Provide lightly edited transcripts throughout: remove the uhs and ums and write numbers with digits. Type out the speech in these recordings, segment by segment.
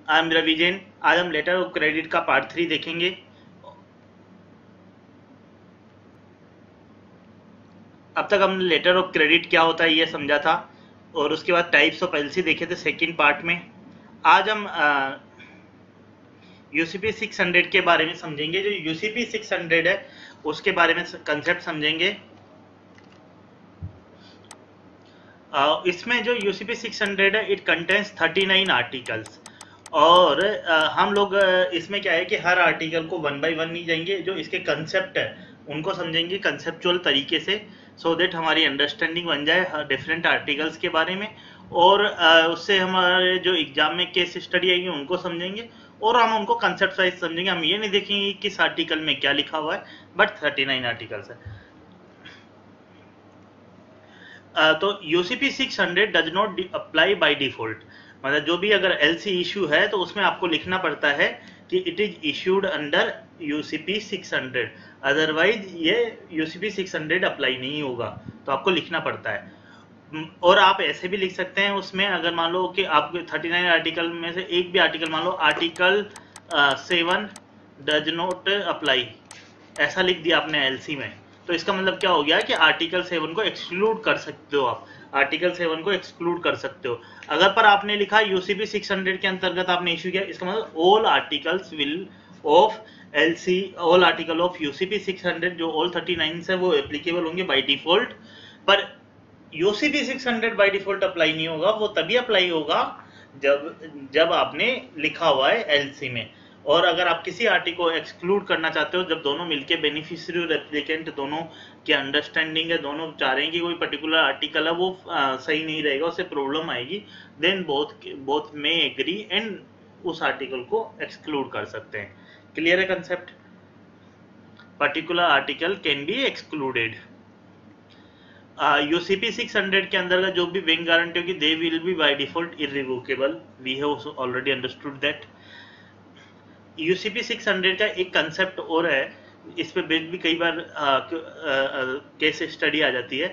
I am Ravi Jain. आज हम letter of credit का पार्ट 3 देखेंगे। अब तक हमने लेटर ऑफ क्रेडिट क्या होता है ये समझा था, और उसके बाद टाइप्स ऑफ एलसी देखे थे सेकंड पार्ट में। आज हम यूसीपी 600 के बारे में समझेंगे। जो यूसीपी 600 है उसके बारे में कंसेप्ट समझेंगे। इसमें जो यूसीपी 600 है, इट कंटेन्स 39 आर्टिकल्स, और हम लोग इसमें क्या है कि हर आर्टिकल को वन बाय वन नहीं जाएंगे, जो इसके कंसेप्ट है उनको समझेंगे कंसेप्चुअल तरीके से, सो दैट हमारी अंडरस्टैंडिंग बन जाए डिफरेंट आर्टिकल्स के बारे में, और उससे हमारे जो एग्जाम में केस स्टडी आएगी उनको समझेंगे, और हम उनको कंसेप्ट वाइज समझेंगे। हम ये नहीं देखेंगे किस आर्टिकल में क्या लिखा हुआ है, बट 39 आर्टिकल्स है। तो UCP 600 does not apply by default, मतलब जो भी अगर एलसी इशू है तो उसमें आपको लिखना पड़ता है कि it is issued under UCP 600, otherwise ये यूसीपी 600 अप्लाई नहीं होगा, तो आपको लिखना पड़ता है। और आप ऐसे भी लिख सकते हैं उसमें, अगर मान लो कि आप 39 आर्टिकल में से एक भी आर्टिकल, मान लो आर्टिकल 7 डज नॉट अप्लाई, ऐसा लिख दिया आपने एलसी में, तो इसका मतलब क्या हो गया कि आर्टिकल 7 को एक्सक्लूड कर सकते हो, आप आर्टिकल 7 को एक्सक्लूड कर सकते हो। अगर पर आपने लिखा यूसीपी 600 के अंतर्गत आपने इश्यू किया, इसका मतलब all articles will of LC, all article of UCP 600, जो ऑल 39 है वो एप्लीकेबल होंगे बाय डिफॉल्ट। पर यूसीपी 600 बाय डिफॉल्ट अप्लाई नहीं होगा, वो तभी अप्लाई होगा जब आपने लिखा हुआ है एलसी में। और अगर आप किसी आर्टिकल को एक्सक्लूड करना चाहते हो, जब दोनों मिलके बेनिफिशियरी और एप्लीकेंट दोनों की अंडरस्टैंडिंग है, दोनों चाह रहे हैं कि कोई पर्टिकुलर आर्टिकल है वो सही नहीं रहेगा, उससे प्रॉब्लम आएगी, then both may agree and उस आर्टिकल को एक्सक्लूड कर सकते हैं। क्लियर है concept? Particular article can be excluded. UCP 600 के अंदर का जो भी बैंक गारंटी होगी, they will be by default irrevocable, we have already understood that. UCP 600 का एक कंसेप्ट और है, इस पे बेस्ड भी कई बार केस स्टडी आ जाती है,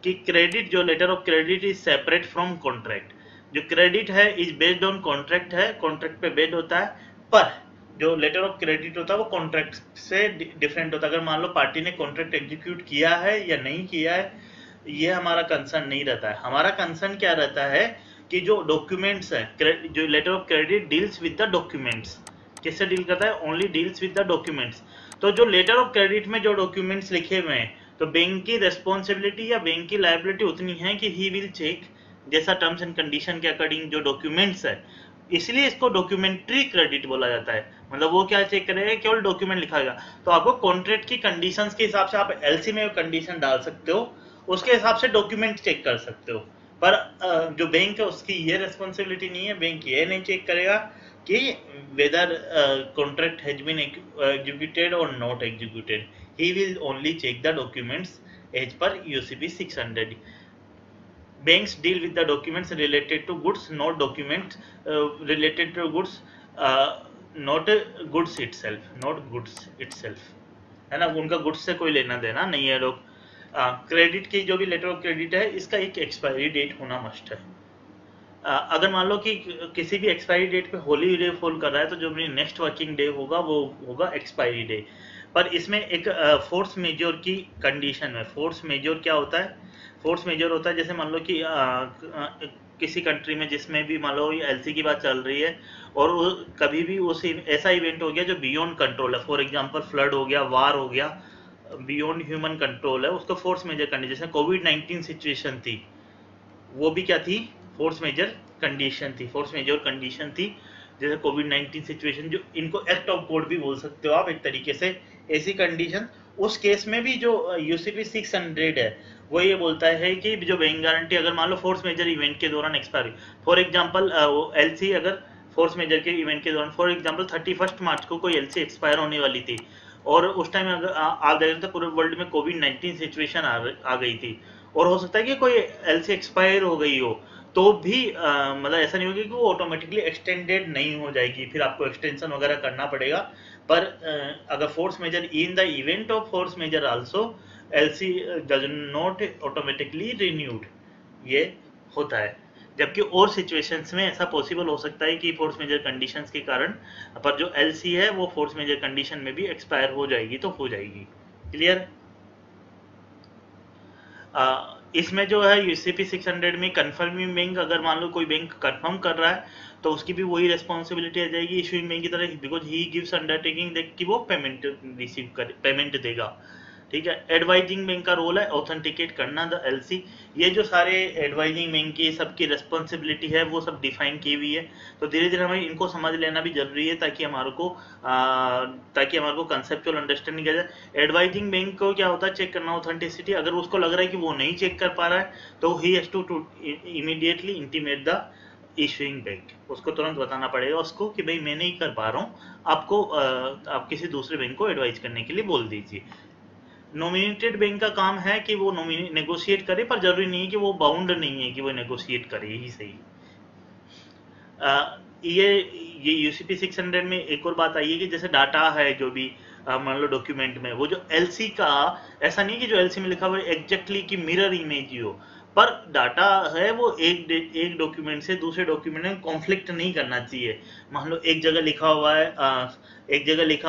कि क्रेडिट, जो letter of credit is separate from contract. जो क्रेडिट है इज बेस्ड ऑन कॉन्ट्रैक्ट है, कॉन्ट्रैक्ट पे बेस्ड होता है, पर जो लेटर ऑफ क्रेडिट होता है वो कॉन्ट्रैक्ट से डिफरेंट होता है। अगर मान लो पार्टी ने कॉन्ट्रैक्ट एग्जीक्यूट किया है या नहीं किया है, ये हमारा कंसर्न नहीं रहता है। हमारा कंसर्न क्या रहता है कि जो डॉक्यूमेंट्स है, जो letter of credit deals with the documents, किससे डील करता है? Only deals with the documents. तो जो लेटर ऑफ क्रेडिट में जो डॉक्यूमेंट्स लिखे हुए हैं, तो बैंक की रेस्पॉन्सिबिलिटी या बैंक की लायबिलिटी उतनी है कि ही विल चेक, जैसा टर्म्स एंड कंडीशन के अकॉर्डिंग जो डॉक्यूमेंट्स है, इसलिए इसको डॉक्यूमेंट्री क्रेडिट बोला जाता है। मतलब वो क्या चेक करेगा? केवल डॉक्यूमेंट लिखाएगा। तो आपको कॉन्ट्रैक्ट की कंडीशंस के हिसाब से आप एलसी में कंडीशन डाल सकते हो, उसके हिसाब से डॉक्यूमेंट चेक कर सकते हो। पर जो बैंक है उसकी ये रेस्पॉन्सिबिलिटी नहीं है, बैंक ये नहीं चेक करेगा कि whether contract has been executed और not executed, he will only check the documents as पर UCP 600। banks deal with the documents related to goods, not documents related to goods, not goods itself, not goods itself, है ना? उनका goods से कोई लेना देना नहीं है। लोग क्रेडिट की जो भी लेटर ऑफ क्रेडिट है, इसका एक एक्सपायरी डेट होना मस्ट है। अगर मान लो कि किसी भी एक्सपायरी डेट पे होली डे फॉल कर रहा है, तो जो भी नेक्स्ट वर्किंग डे होगा वो होगा एक्सपायरी डे। पर इसमें एक फोर्स मेजर की कंडीशन है। फोर्स मेजर क्या होता है? फोर्स मेजर होता है जैसे मान लो कि किसी कंट्री में जिसमें भी मान लो एलसी की बात चल रही है, और कभी भी उस ऐसा इवेंट हो गया जो बियॉन्ड कंट्रोल है, फॉर एग्जांपल फ्लड हो गया, वार हो गया, बियॉन्ड ह्यूमन कंट्रोल है, उसको फोर्स मेजर कंडीशन। जैसे कोविड-19 सिचुएशन थी, वो भी क्या थी? फोर्स मेजर कंडीशन थी, फोर्स मेजर कंडीशन थी। जैसे कोविड-19 सिचुएशन, जो इनको एक्ट ऑफ कोड भी बोल सकते हो आप एक तरीके से, ऐसी कंडीशन। उस केस में भी जो यूसीपी 600 है वो ये बोलता है कि जो बैंक गारंटी, अगर मान लो फोर्स मेजर इवेंट के दौरान एक्सपायरी, फॉर एग्जांपल एलसी अगर फोर्स मेजर के इवेंट के दौरान, फॉर एग्जांपल 31 मार्च को कोई एलसी एक्सपायर होने वाली थी, और उस टाइम अगर आप देख रहे थे पूरे वर्ल्ड में कोविड-19 सिचुएशन आ गई थी, और हो सकता है कि कोई एलसी एक्सपायर हो गई हो, तो भी मतलब ऐसा नहीं होगा कि वो ऑटोमेटिकली एक्सटेंडेड नहीं हो जाएगी, फिर आपको एक्सटेंशन वगैरह करना पड़ेगा। पर अगर force majeure in the event of force majeure also, LC does not automatically renewed, ये होता है। जबकि और सिचुएशंस में ऐसा पॉसिबल हो सकता है कि फोर्स मेजर कंडीशंस के कारण पर जो एलसी है वो फोर्स मेजर कंडीशन में भी एक्सपायर हो जाएगी, तो हो जाएगी। क्लियर? इसमें जो है यूसीपी 600 में कंफर्मिंग बैंक, अगर मान लो कोई बैंक कंफर्म कर रहा है तो उसकी भी वही रेस्पॉन्सिबिलिटी आ जाएगी इशूइंग बैंक की तरह, because he gives undertaking that कि वो पेमेंट रिसीव करे, पेमेंट देगा। ठीक है। एडवाइजिंग बैंक का रोल है ऑथेंटिकेट करना द एलसी। ये जो सारे एडवाइजिंग बैंक की सबकी रेस्पॉन्सिबिलिटी है वो सब डिफाइन की हुई है, तो धीरे धीरे हमें इनको समझ लेना भी जरूरी है ताकि हमारे को कंसेप्चुअल अंडरस्टैंडिंग आ जाए। एडवाइजिंग बैंक को क्या होता है, चेक करना ऑथेंटिसिटी। अगर उसको लग रहा है कि वो नहीं चेक कर पा रहा है तो he has to immediately intimate the issuing bank, उसको तुरंत बताना पड़ेगा उसको कि भाई मैं नहीं कर पा रहा हूँ, आपको आप किसी दूसरे बैंक को एडवाइज करने के लिए बोल दीजिए। नॉमिनेटेड बैंक का काम है कि वो नेगोशिएट करे, पर जरूरी नहीं है कि वो बाउंड नहीं है कि वो नेगोशिएट करे ही सही। ये यूसीपी 600 में एक और बात आई है कि जैसे डाटा है जो भी मान लो डॉक्यूमेंट में, वो जो एलसी का ऐसा नहीं कि जो एलसी में लिखा हुआ है एग्जैक्टली की मिरर इमेज ही हो, पर डाटा है वो एक डॉक्यूमेंट से दूसरे डॉक्यूमेंट में कॉन्फ्लिक्ट नहीं करना चाहिए। मान लो एक जगह लिखा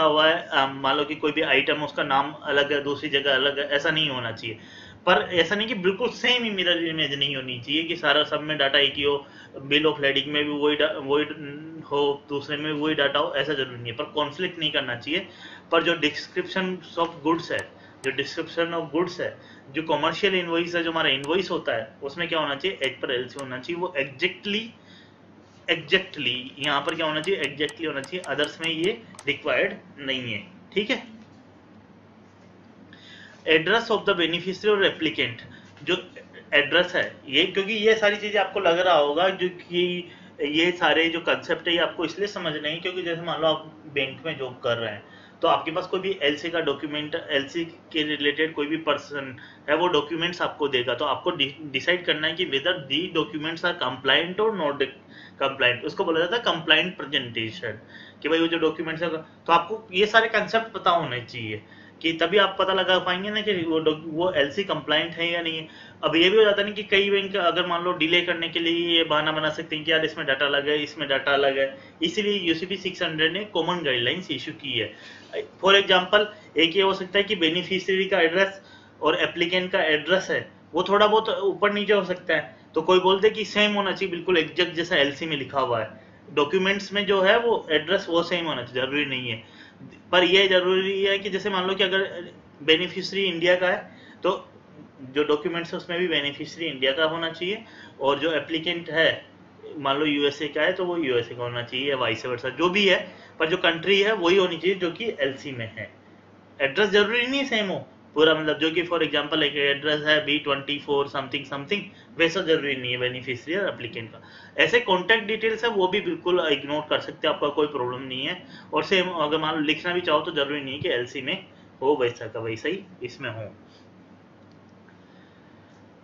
हुआ है मान लो कि कोई भी आइटम उसका नाम अलग है, दूसरी जगह अलग है, ऐसा नहीं होना चाहिए। पर ऐसा नहीं कि बिल्कुल सेम ही मिरर इमेज नहीं होनी चाहिए कि सारा सब में डाटा एक ही हो, बिल ऑफ लेडिंग में भी वही हो, दूसरे में वही डाटा हो, ऐसा जरूरी नहीं है, पर कॉन्फ्लिक्ट नहीं करना चाहिए। पर जो डिस्क्रिप्शन ऑफ गुड्स है, जो कॉमर्शियल इनवॉइस है, जो हमारा इनवॉइस होता है, उसमें क्या होना चाहिए, एज पर एलसी होना चाहिए, वो एग्जैक्टली यहाँ पर क्या होना चाहिए, एग्जैक्टली होना चाहिए, अदर्स में ये रिक्वायर्ड नहीं है। ठीक है। एड्रेस ऑफ द बेनिफिशियरी और एप्लीकेंट, जो एड्रेस है ये, क्योंकि ये सारी चीजें आपको लग रहा होगा जो कि ये सारे जो कंसेप्ट है ये आपको इसलिए समझना है क्योंकि जैसे मान लो आप बैंक में जॉब कर रहे हैं तो आपके पास कोई भी एलसी का डॉक्यूमेंट, एलसी के रिलेटेड कोई भी पर्सन है वो डॉक्यूमेंट्स आपको देगा, तो आपको डिसाइड करना है कि whether the documents are compliant और नॉट कंप्लायंट। उसको बोला जाता है कंप्लायंट प्रेजेंटेशन, कि भाई वो जो डॉक्यूमेंट्स है, तो आपको ये सारे कंसेप्ट पता होने चाहिए कि तभी आप पता लगा पाएंगे ना कि वो एलसी कंप्लायंट है या नहीं है। अब ये भी हो जाता है ना कि कई बैंक अगर मान लो डिले करने के लिए ये बहाना बना सकते हैं कि यार इसमें डाटा अलग है, इसमें डाटा अलग है, इसीलिए यूसीपी 600 ने कॉमन गाइडलाइंस इशू की है। फॉर एग्जांपल एक ये हो सकता है कि बेनिफिशियरी का एड्रेस और एप्लीकेंट का एड्रेस है वो थोड़ा बहुत ऊपर नीचे हो सकता है, तो कोई बोलते कि सेम होना चाहिए, बिल्कुल एग्जैक्ट जैसा एलसी में लिखा हुआ है, डॉक्यूमेंट्स में जो है वो एड्रेस वो सेम होना चाहिए, जरूरी नहीं है। पर यह जरूरी है कि जैसे मान लो कि अगर बेनिफिशियरी इंडिया का है तो जो डॉक्यूमेंट्स है उसमें भी बेनिफिशियरी इंडिया का होना चाहिए, और जो एप्लीकेंट है मान लो यूएसए का है तो वो यूएसए का होना चाहिए, या वाइस वर्सा जो भी है, पर जो कंट्री है वही होनी चाहिए जो कि एलसी में है। एड्रेस जरूरी नहीं सेम हो पूरा, मतलब जो कि फॉर एग्जांपल एक एड्रेस है B24 समथिंग समथिंग, वैसा जरूरी नहीं है बेनिफिशियरी और एप्लीकेंट का। ऐसे कॉन्टैक्ट डिटेल्स है वो भी बिल्कुल इग्नोर कर सकते हैं, आपका कोई प्रॉब्लम नहीं है। और सेम अगर मान लो लिखना भी चाहो तो जरूरी नहीं है कि एलसी में हो वैसा का वैसा ही इसमें हो।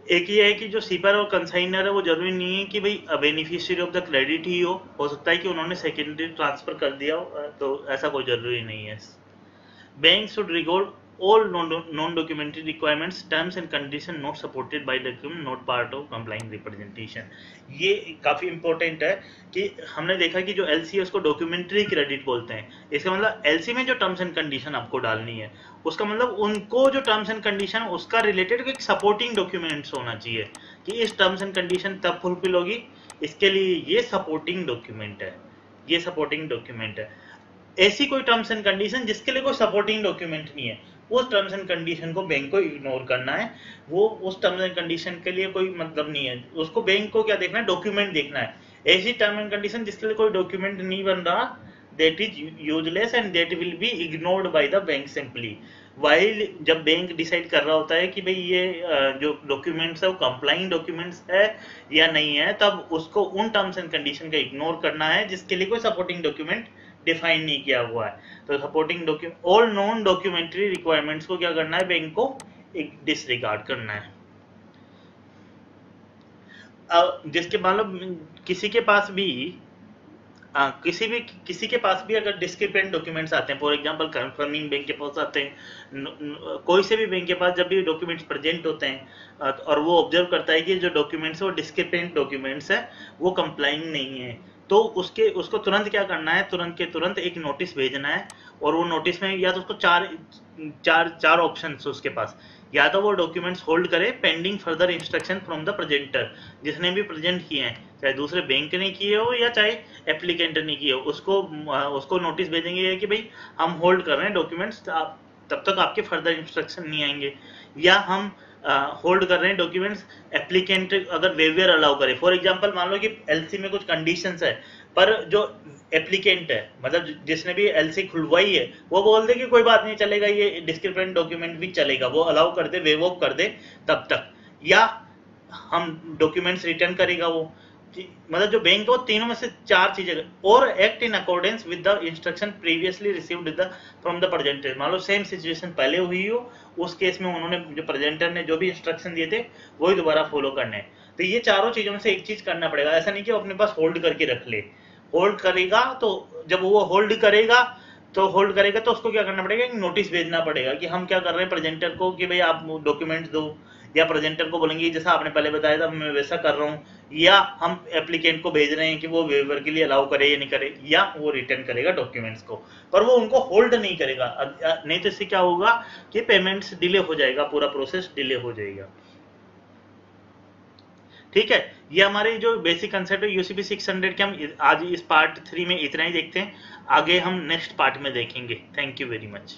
एक ये है कि जो सीपर और कंसाइनर है वो जरूरी नहीं है कि भाई बेनिफिशियरी ऑफ द क्रेडिट ही हो सकता है कि उन्होंने सेकेंडरी ट्रांसफर कर दिया हो, तो ऐसा कोई जरूरी नहीं है। Bank should record all non-documentary requirements, terms and condition not supported by document not part of complying representation। ये काफी इंपॉर्टेंट है कि हमने देखा कि जो एलसी है उसको डॉक्यूमेंट्री क्रेडिट बोलते हैं। इसका मतलब एलसी में जो टर्म्स एंड कंडीशन आपको डालनी है उसका मतलब उनको जो टर्म्स एंड कंडीशन उसका रिलेटेड एक सपोर्टिंग डॉक्यूमेंट्स होना चाहिए कि इस टर्म्स एंड कंडीशन तब फुलफिल होगी, इसके लिए ये सपोर्टिंग डॉक्यूमेंट है, ये सपोर्टिंग डॉक्यूमेंट है। ऐसी कोई टर्म्स एंड कंडीशन जिसके लिए कोई सपोर्टिंग डॉक्यूमेंट नहीं है, उस टर्म्स एंड कंडीशन को बैंक को इग्नोर करना है। वो उस टर्म्स एंड कंडीशन के लिए कोई मतलब नहीं है, उसको बैंक को क्या देखना है, डॉक्यूमेंट देखना है। ऐसी टर्म एंड कंडीशन जिसके लिए कोई डॉक्यूमेंट नहीं बन रहा, that is useless and that will be ignored by the bank simply. While जब बैंक डिसाइड कर रहा होता है कि भाई ये जो डॉक्यूमेंट्स है वो कंप्लाइंग डॉक्यूमेंट्स है या नहीं है, तब उसको उन टर्म्स एंड कंडीशन का इग्नोर करना है जिसके लिए कोई सपोर्टिंग डॉक्यूमेंट डिफाइन नहीं किया हुआ है। तो supporting document all non documentary requirements को क्या करना है, बैंक को एक डिसरिगार्ड करना है। जिसके मतलब किसी के पास भी किसी के पास भी अगर डिस्क्रिपेंट डॉक्यूमेंट्स आते हैं, फॉर एग्जांपल कंफर्मिंग बैंक के पास आते हैं, कोई से भी बैंक के पास जब भी डॉक्यूमेंट्स प्रेजेंट होते हैं और वो ऑब्जर्व करता है कि जो डॉक्यूमेंट्स है वो डिस्क्रिपेंट डॉक्यूमेंट्स है, वो कंप्लाइंग नहीं है, तो उसको तुरंत क्या करना है, तुरंत के तुरंत एक नोटिस भेजना है। और वो नोटिस में या तो उसको चार ऑप्शन उसके पास, या तो वो डॉक्यूमेंट्स होल्ड करे pending further instruction from the presenter, जिसने भी प्रेजेंट किए हैं, चाहे दूसरे बैंक ने किए हो या चाहे एप्लीकेंट ने किए हो, उसको नोटिस भेजेंगे कि भाई हम होल्ड कर रहे हैं डॉक्यूमेंट्स, तब तक आपके फर्दर इंस्ट्रक्शन नहीं आएंगे। या हम होल्ड कर रहे हैं डॉक्यूमेंट्स, एप्लीकेंट अगर वेवियर अलाउ करे, फॉर एग्जांपल मान लो कि एलसी में कुछ कंडीशंस है, पर जो एप्लीकेंट है, मतलब जिसने भी एलसी खुलवाई है, वो बोल दे कि कोई बात नहीं चलेगा, ये डिस्क्रिपेंट डॉक्यूमेंट भी चलेगा, वो अलाउ कर दे, वेव ऑफ कर दे तब तक, या हम डॉक्यूमेंट्स रिटर्न करेगा वो। मतलब जो बैंक है वो तीनों में से चार चीजें, और act in accordance with the instruction previously received from the presenter. मान लो सेम सिचुएशन पहले हुई हो, उस केस में उन्होंने जो प्रेजेंटर ने जो भी इंस्ट्रक्शन दिए थे वही दोबारा फॉलो करने हैं। तो ये चारों चीजों में से एक चीज करना पड़ेगा, ऐसा नहीं कि वो अपने पास होल्ड करके रख ले। होल्ड करेगा तो जब वो होल्ड करेगा तो उसको क्या करना पड़ेगा, एक नोटिस भेजना पड़ेगा कि हम क्या कर रहे हैं प्रेजेंटर को, कि भाई आप डॉक्यूमेंट्स दो, या प्रेजेंटर को बोलेंगे जैसा आपने पहले बताया था मैं वैसा कर रहा हूँ, या हम एप्लीकेंट को भेज रहे हैं कि वो वेवर के लिए अलाउ करे या नहीं करे, या वो रिटर्न करेगा डॉक्यूमेंट्स को, पर वो उनको होल्ड नहीं करेगा। नहीं तो इससे क्या होगा कि पेमेंट्स डिले हो जाएगा, पूरा प्रोसेस डिले हो जाएगा। ठीक है, ये हमारे जो बेसिक कंसेप्ट है यूसीपी 600 के, हम आज इस पार्ट 3 में इतना ही देखते हैं, आगे हम नेक्स्ट पार्ट में देखेंगे। Thank you very much.